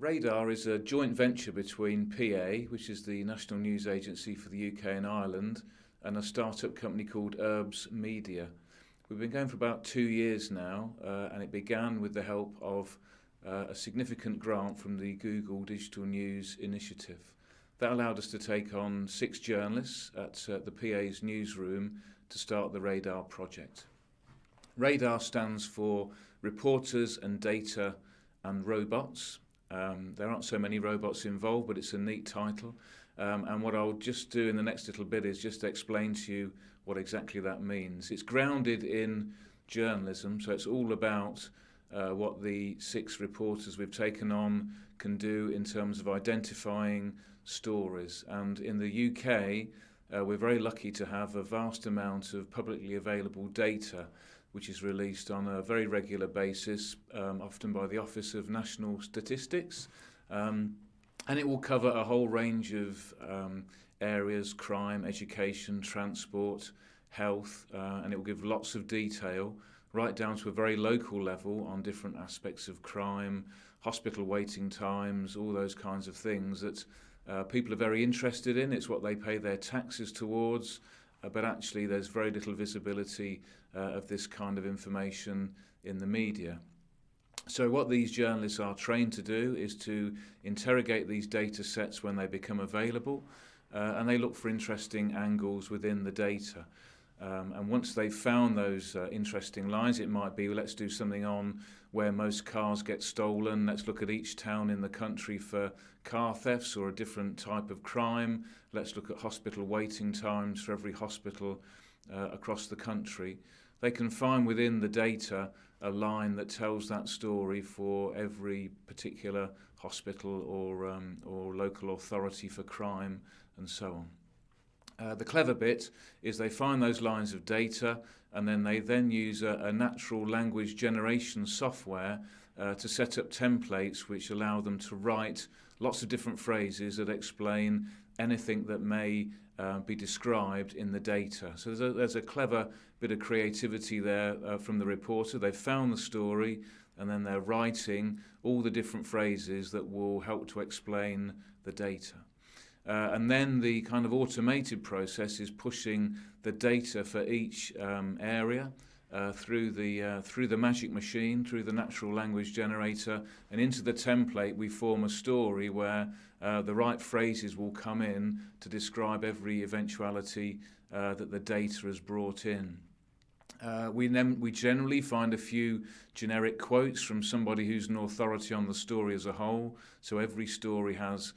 Radar is a joint venture between PA, which is the national news agency for the UK and Ireland, and a startup company called Herbs Media. We've been going for about 2 years now, and it began with the help of a significant grant from the Google Digital News Initiative. That allowed us to take on 6 journalists at the PA's newsroom to start the Radar project. Radar stands for Reporters and Data and Robots. There aren't so many robots involved, but it's a neat title. And what I'll just do in the next little bit is just explain to you what exactly that means. It's grounded in journalism, so it's all about what the 6 reporters we've taken on can do in terms of identifying stories. And in the UK, we're very lucky to have a vast amount of publicly available data which is released on a very regular basis, often by the Office of National Statistics. And it will cover a whole range of areas: crime, education, transport, health, and it will give lots of detail, right down to a very local level on different aspects of crime, hospital waiting times, all those kinds of things that people are very interested in. It's what they pay their taxes towards. But actually there's very little visibility of this kind of information in the media. So what these journalists are trained to do is to interrogate these data sets when they become available, and they look for interesting angles within the data. And once they've found those interesting lines, it might be, well, let's do something on where most cars get stolen. Let's look at each town in the country for car thefts or a different type of crime. Let's look at hospital waiting times for every hospital across the country. They can find within the data a line that tells that story for every particular hospital or local authority for crime and so on. The clever bit is they find those lines of data, and then they use a natural language generation software to set up templates which allow them to write lots of different phrases that explain anything that may be described in the data. So there's a clever bit of creativity there from the reporter. They've found the story, and then they're writing all the different phrases that will help to explain the data. And then the kind of automated process is pushing the data for each area through the magic machine, through the natural language generator, and into the template. We form a story where the right phrases will come in to describe every eventuality that the data has brought in. We generally find a few generic quotes from somebody who's an authority on the story as a whole. So every story has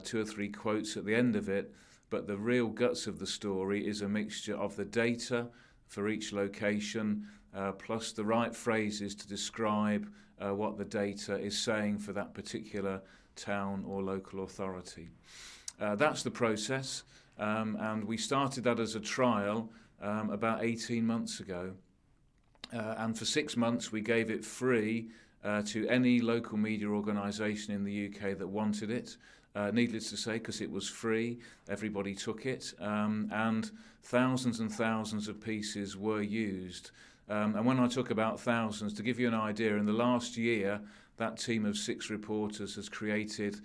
2 or 3 quotes at the end of it, but the real guts of the story is a mixture of the data for each location, plus the right phrases to describe what the data is saying for that particular town or local authority. That's the process, and we started that as a trial about 18 months ago. And for 6 months we gave it free to any local media organisation in the UK that wanted it. Needless to say, because it was free, everybody took it, and thousands of pieces were used. And when I talk about thousands, to give you an idea, in the last year, that team of 6 reporters has created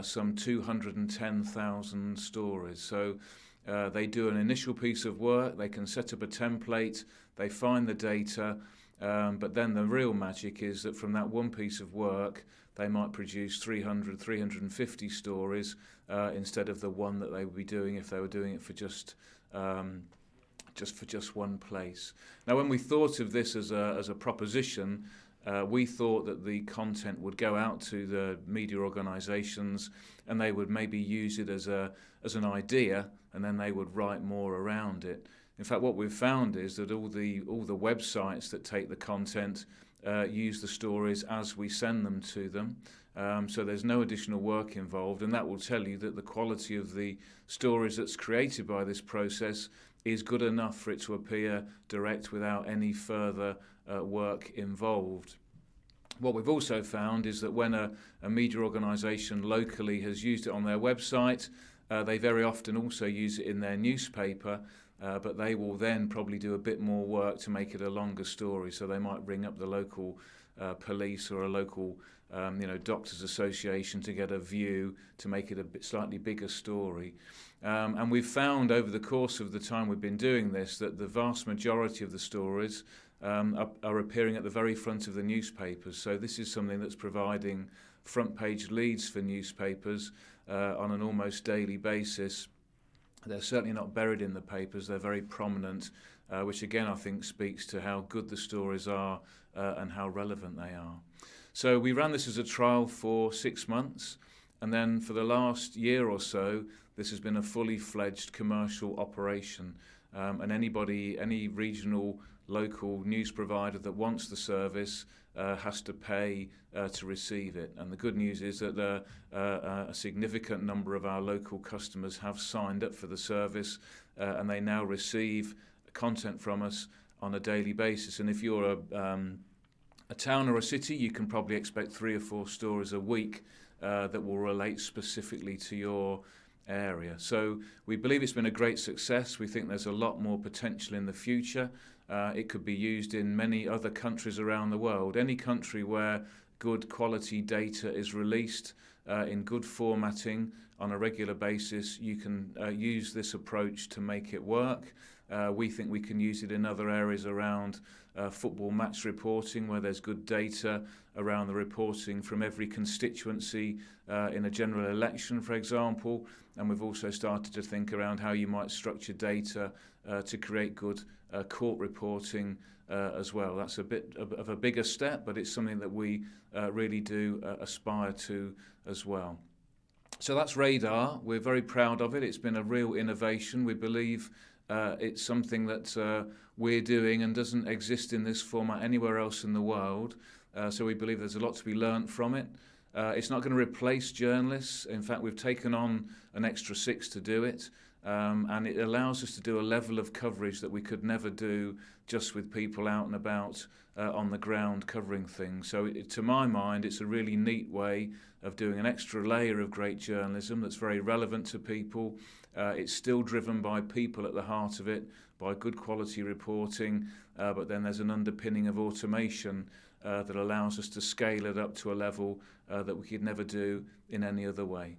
some 210,000 stories. So they do an initial piece of work, they can set up a template, they find the data, but then the real magic is that from that one piece of work, they might produce 350 stories instead of the one that they would be doing if they were doing it for just one place. Now, when we thought of this as a proposition, we thought that the content would go out to the media organisations, and they would maybe use it as an idea, and then they would write more around it. In fact, what we've found is that all the websites that take the content use the stories as we send them to them. So there's no additional work involved, and that will tell you that the quality of the stories that's created by this process is good enough for it to appear direct without any further work involved. What we've also found is that when a media organisation locally has used it on their website, they very often also use it in their newspaper, but they will then probably do a bit more work to make it a longer story. So they might ring up the local police or a local Doctors Association to get a view to make it a slightly bigger story. And we've found over the course of the time we've been doing this that the vast majority of the stories are appearing at the very front of the newspapers. So this is something that's providing front page leads for newspapers on an almost daily basis. They're certainly not buried in the papers, they're very prominent, which again I think speaks to how good the stories are and how relevant they are. So we ran this as a trial for 6 months, and then for the last year or so this has been a fully fledged commercial operation, and any regional local news provider that wants the service has to pay to receive it. And the good news is that a significant number of our local customers have signed up for the service, and they now receive content from us on a daily basis. And if you're a town or a city, you can probably expect 3 or 4 stories a week that will relate specifically to your area. So we believe it's been a great success. We think there's a lot more potential in the future. It could be used in many other countries around the world. Any country where good quality data is released in good formatting on a regular basis, you can use this approach to make it work. We think we can use it in other areas around football match reporting, where there's good data around the reporting from every constituency in a general election, for example. And we've also started to think around how you might structure data to create good court reporting as well. That's a bit of a bigger step, but it's something that we really do aspire to as well. So that's Radar. We're very proud of it. It's been a real innovation. We believe it's something that we're doing and doesn't exist in this format anywhere else in the world. So we believe there's a lot to be learnt from it. It's not going to replace journalists. In fact, we've taken on an extra 6 to do it. And it allows us to do a level of coverage that we could never do just with people out and about on the ground covering things. So to my mind, it's a really neat way of doing an extra layer of great journalism that's very relevant to people. It's still driven by people at the heart of it, by good quality reporting, but then there's an underpinning of automation that allows us to scale it up to a level that we could never do in any other way.